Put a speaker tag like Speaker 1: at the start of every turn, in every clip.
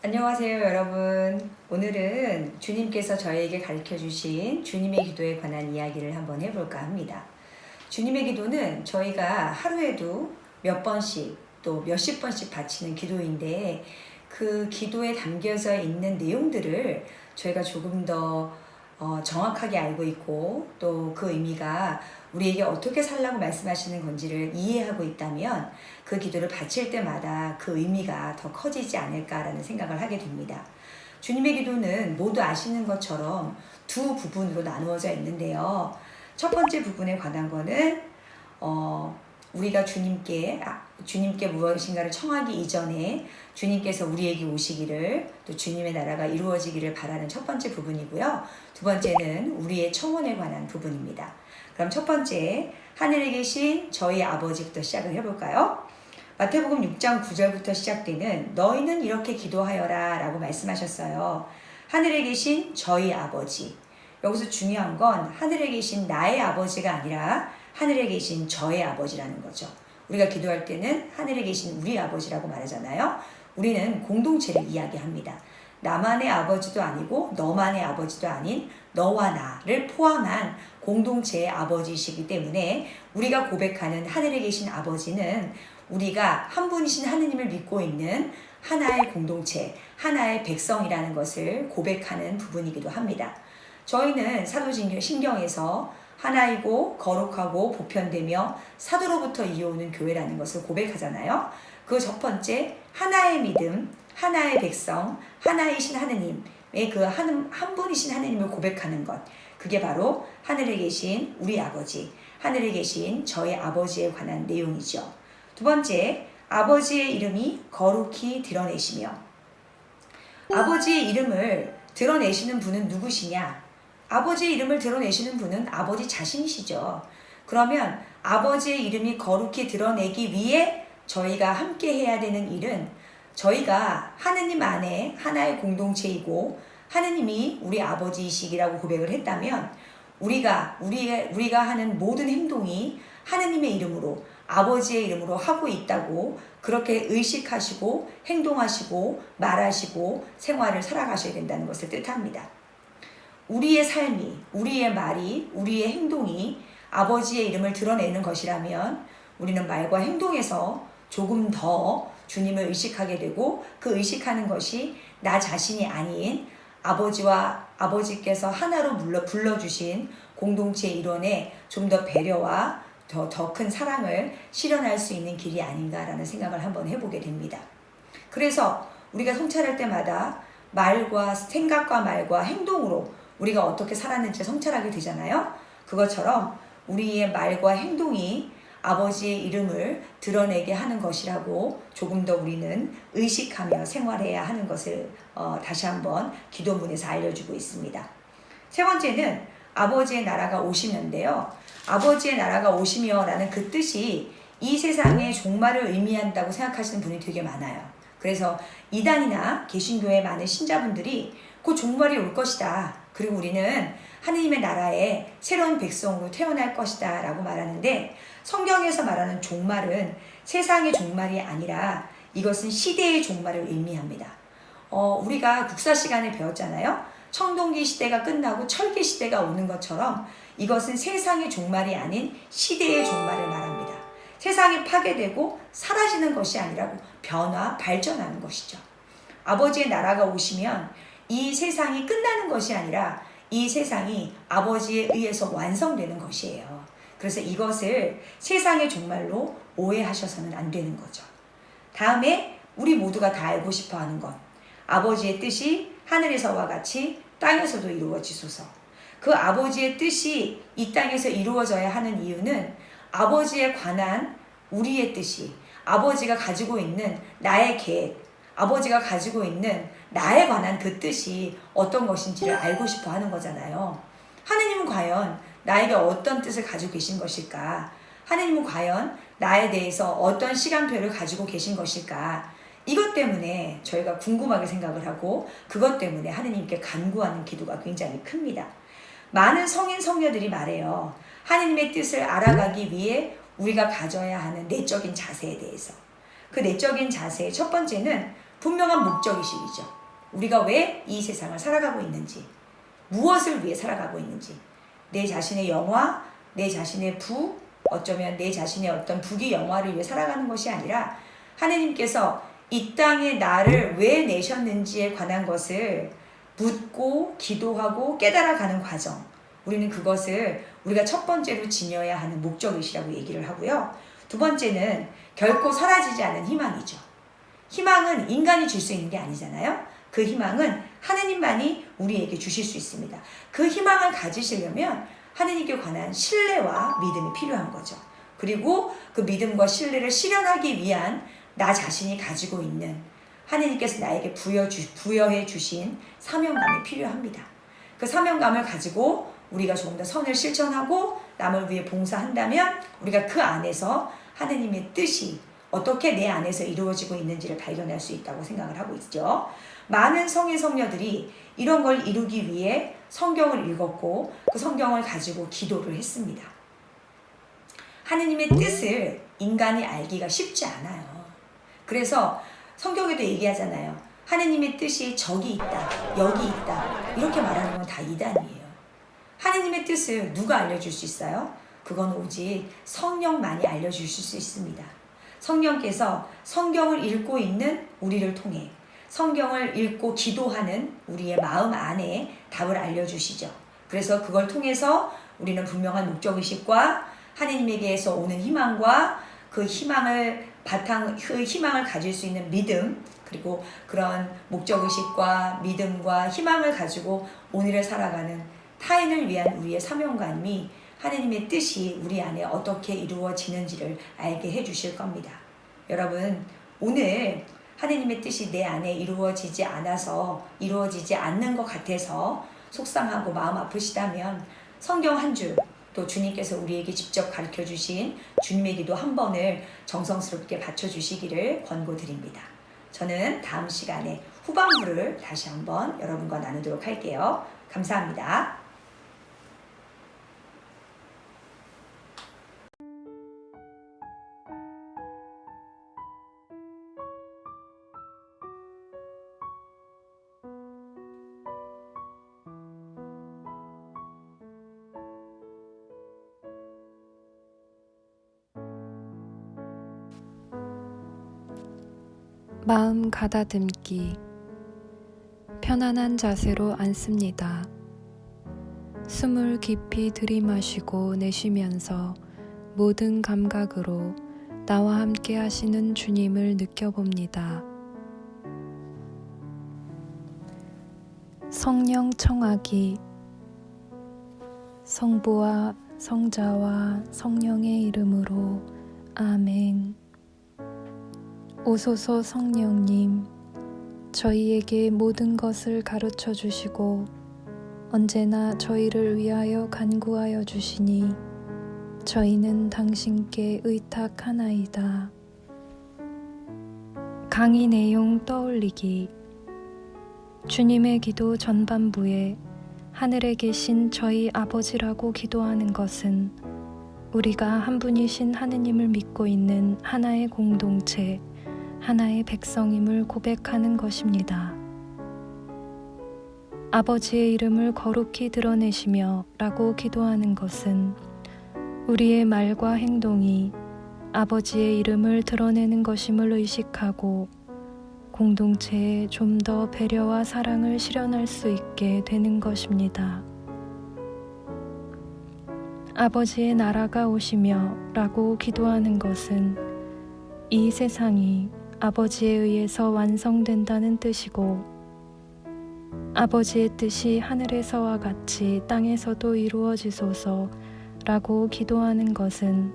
Speaker 1: 안녕하세요, 여러분. 오늘은 주님께서 저에게 가르쳐 주신 주님의 기도에 관한 이야기를 한번 해볼까 합니다. 주님의 기도는 저희가 하루에도 몇 번씩 또 몇십 번씩 바치는 기도인데 그 기도에 담겨져 있는 내용들을 저희가 조금 더 정확하게 알고 있고 또 그 의미가 우리에게 어떻게 살라고 말씀하시는 건지를 이해하고 있다면 그 기도를 바칠 때마다 그 의미가 더 커지지 않을까라는 생각을 하게 됩니다. 주님의 기도는 모두 아시는 것처럼 두 부분으로 나누어져 있는데요. 첫 번째 부분에 관한 거는 우리가 주님께 무엇인가를 청하기 이전에 주님께서 우리에게 오시기를 또 주님의 나라가 이루어지기를 바라는 첫 번째 부분이고요. 두 번째는 우리의 청혼에 관한 부분입니다. 그럼 첫 번째, 하늘에 계신 저희 아버지부터 시작을 해볼까요? 마태복음 6장 9절부터 시작되는 너희는 이렇게 기도하여라 라고 말씀하셨어요. 하늘에 계신 저희 아버지. 여기서 중요한 건 하늘에 계신 나의 아버지가 아니라 하늘에 계신 저의 아버지라는 거죠. 우리가 기도할 때는 하늘에 계신 우리 아버지라고 말하잖아요. 우리는 공동체를 이야기합니다. 나만의 아버지도 아니고 너만의 아버지도 아닌 너와 나를 포함한 공동체의 아버지이시기 때문에 우리가 고백하는 하늘에 계신 아버지는 우리가 한 분이신 하느님을 믿고 있는 하나의 공동체, 하나의 백성이라는 것을 고백하는 부분이기도 합니다. 저희는 사도신경에서 하나이고 거룩하고 보편되며 사도로부터 이어오는 교회라는 것을 고백하잖아요. 그 첫 번째, 하나의 믿음, 하나의 백성, 하나이신 하느님의 그 한 분이신 하느님을 고백하는 것. 그게 바로 하늘에 계신 우리 아버지, 하늘에 계신 저의 아버지에 관한 내용이죠. 두 번째, 아버지의 이름이 거룩히 드러내시며. 아버지의 이름을 드러내시는 분은 누구시냐? 아버지의 이름을 드러내시는 분은 아버지 자신이시죠. 그러면 아버지의 이름이 거룩히 드러내기 위해 저희가 함께 해야 되는 일은 저희가 하느님 안에 하나의 공동체이고 하느님이 우리 아버지이시기라고 고백을 했다면 우리가 하는 모든 행동이 하느님의 이름으로 아버지의 이름으로 하고 있다고 그렇게 의식하시고 행동하시고 말하시고 생활을 살아가셔야 된다는 것을 뜻합니다. 우리의 삶이, 우리의 말이, 우리의 행동이 아버지의 이름을 드러내는 것이라면 우리는 말과 행동에서 조금 더 주님을 의식하게 되고 그 의식하는 것이 나 자신이 아닌 아버지와 아버지께서 하나로 불러주신 공동체 일원에 좀 더 배려와 더 큰 사랑을 실현할 수 있는 길이 아닌가라는 생각을 한번 해보게 됩니다. 그래서 우리가 성찰할 때마다 생각과 말과 행동으로 우리가 어떻게 살았는지 성찰하게 되잖아요. 그것처럼 우리의 말과 행동이 아버지의 이름을 드러내게 하는 것이라고 조금 더 우리는 의식하며 생활해야 하는 것을 다시 한번 기도문에서 알려주고 있습니다. 세 번째는 아버지의 나라가 오시면인데요. 아버지의 나라가 오시며 라는 그 뜻이 이 세상의 종말을 의미한다고 생각하시는 분이 되게 많아요. 그래서 이단이나 개신교의 많은 신자분들이 곧 종말이 올 것이다. 그리고 우리는 하느님의 나라에 새로운 백성으로 태어날 것이다 라고 말하는데 성경에서 말하는 종말은 세상의 종말이 아니라 이것은 시대의 종말을 의미합니다. 우리가 국사 시간에 배웠잖아요. 청동기 시대가 끝나고 철기 시대가 오는 것처럼 이것은 세상의 종말이 아닌 시대의 종말을 말합니다. 세상이 파괴되고 사라지는 것이 아니라 발전하는 것이죠. 아버지의 나라가 오시면 이 세상이 끝나는 것이 아니라 이 세상이 아버지에 의해서 완성되는 것이에요. 그래서 이것을 세상의 종말로 오해하셔서는 안 되는 거죠. 다음에 우리 모두가 다 알고 싶어 하는 것. 아버지의 뜻이 하늘에서와 같이 땅에서도 이루어지소서. 그 아버지의 뜻이 이 땅에서 이루어져야 하는 이유는 아버지에 관한 우리의 뜻이 아버지가 가지고 있는 나의 계획, 아버지가 가지고 있는 나에 관한 그 뜻이 어떤 것인지를 알고 싶어 하는 거잖아요. 하느님은 과연 나에게 어떤 뜻을 가지고 계신 것일까? 하느님은 과연 나에 대해서 어떤 시간표를 가지고 계신 것일까? 이것 때문에 저희가 궁금하게 생각을 하고 그것 때문에 하느님께 간구하는 기도가 굉장히 큽니다. 많은 성인 성녀들이 말해요. 하느님의 뜻을 알아가기 위해 우리가 가져야 하는 내적인 자세에 대해서. 그 내적인 자세의 첫 번째는 분명한 목적의식이죠. 우리가 왜 이 세상을 살아가고 있는지, 무엇을 위해 살아가고 있는지, 내 자신의 영화, 내 자신의 부, 어쩌면 내 자신의 어떤 부귀 영화를 위해 살아가는 것이 아니라 하느님께서 이 땅에 나를 왜 내셨는지에 관한 것을 묻고 기도하고 깨달아가는 과정, 우리는 그것을 우리가 첫 번째로 지녀야 하는 목적의식이라고 얘기를 하고요. 두 번째는 결코 사라지지 않은 희망이죠. 희망은 인간이 줄 수 있는 게 아니잖아요. 그 희망은 하느님만이 우리에게 주실 수 있습니다. 그 희망을 가지시려면 하느님께 관한 신뢰와 믿음이 필요한 거죠. 그리고 그 믿음과 신뢰를 실현하기 위한 나 자신이 가지고 있는 하느님께서 나에게 부여해 주신 사명감이 필요합니다. 그 사명감을 가지고 우리가 조금 더 선을 실천하고 남을 위해 봉사한다면 우리가 그 안에서 하느님의 뜻이 어떻게 내 안에서 이루어지고 있는지를 발견할 수 있다고 생각을 하고 있죠. 많은 성의 성녀들이 이런 걸 이루기 위해 성경을 읽었고 그 성경을 가지고 기도를 했습니다. 하느님의 뜻을 인간이 알기가 쉽지 않아요. 그래서 성경에도 얘기하잖아요. 하느님의 뜻이 저기 있다, 여기 있다, 이렇게 말하는 건 다 이단이에요. 하느님의 뜻을 누가 알려줄 수 있어요? 그건 오직 성령만이 알려주실 수 있습니다. 성령께서 성경을 읽고 있는 우리를 통해 성경을 읽고 기도하는 우리의 마음 안에 답을 알려주시죠. 그래서 그걸 통해서 우리는 분명한 목적의식과 하느님에게서 오는 희망과 그 희망을 가질 수 있는 믿음, 그리고 그런 목적의식과 믿음과 희망을 가지고 오늘을 살아가는 타인을 위한 우리의 사명감이 하느님의 뜻이 우리 안에 어떻게 이루어지는지를 알게 해주실 겁니다. 여러분, 오늘 하느님의 뜻이 내 안에 이루어지지 않는 것 같아서 속상하고 마음 아프시다면 성경 한 줄, 또 주님께서 우리에게 직접 가르쳐 주신 주님의 기도 한 번을 정성스럽게 바쳐주시기를 권고드립니다. 저는 다음 시간에 후반부를 다시 한번 여러분과 나누도록 할게요. 감사합니다.
Speaker 2: 마음 가다듬기. 편안한 자세로 앉습니다. 숨을 깊이 들이마시고 내쉬면서 모든 감각으로 나와 함께 하시는 주님을 느껴봅니다. 성령 청하기. 성부와 성자와 성령의 이름으로 아멘. 오소서 성령님, 저희에게 모든 것을 가르쳐 주시고 언제나 저희를 위하여 간구하여 주시니 저희는 당신께 의탁하나이다. 강의 내용 떠올리기. 주님의 기도 전반부에 하늘에 계신 저희 아버지라고 기도하는 것은 우리가 한 분이신 하느님을 믿고 있는 하나의 공동체, 하나의 백성임을 고백하는 것입니다. 아버지의 이름을 거룩히 드러내시며 라고 기도하는 것은 우리의 말과 행동이 아버지의 이름을 드러내는 것임을 의식하고 공동체에 좀 더 배려와 사랑을 실현할 수 있게 되는 것입니다. 아버지의 나라가 오시며 라고 기도하는 것은 이 세상이 아버지에 의해서 완성된다는 뜻이고 아버지의 뜻이 하늘에서와 같이 땅에서도 이루어지소서 라고 기도하는 것은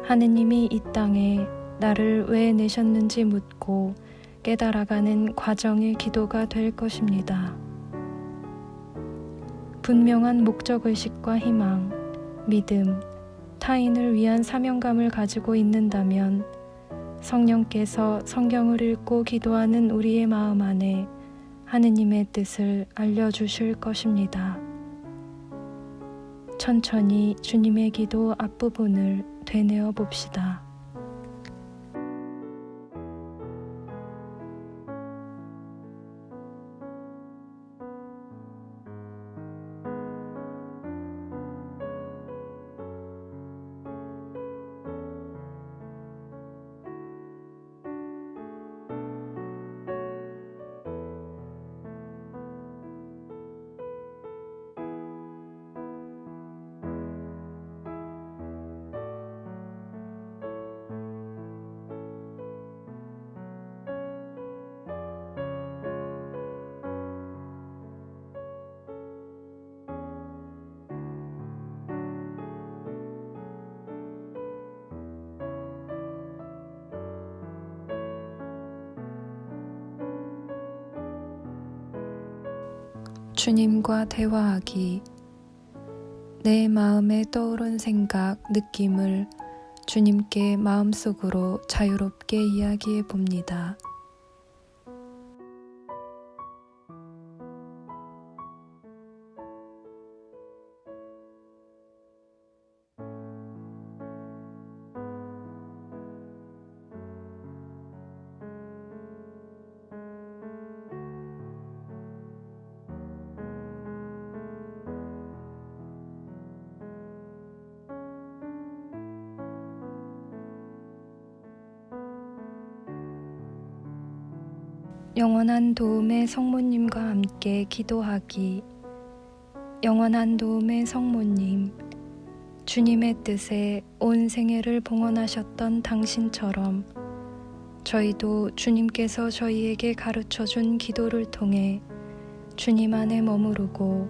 Speaker 2: 하느님이 이 땅에 나를 왜 내셨는지 묻고 깨달아가는 과정의 기도가 될 것입니다. 분명한 목적의식과 희망, 믿음, 타인을 위한 사명감을 가지고 있는다면 성령께서 성경을 읽고 기도하는 우리의 마음 안에 하느님의 뜻을 알려주실 것입니다. 천천히 주님의 기도 앞부분을 되뇌어 봅시다. 주님과 대화하기. 내 마음에 떠오른 생각, 느낌을 주님께 마음속으로 자유롭게 이야기해 봅니다. 영원한 도움의 성모님과 함께 기도하기. 영원한 도움의 성모님, 주님의 뜻에 온 생애를 봉헌하셨던 당신처럼 저희도 주님께서 저희에게 가르쳐준 기도를 통해 주님 안에 머무르고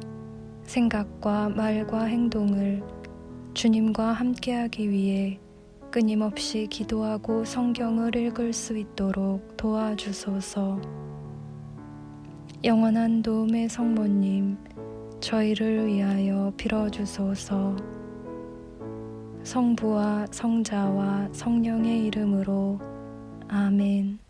Speaker 2: 생각과 말과 행동을 주님과 함께하기 위해 끊임없이 기도하고 성경을 읽을 수 있도록 도와주소서. 영원한 도움의 성모님, 저희를 위하여 빌어주소서. 성부와 성자와 성령의 이름으로 아멘.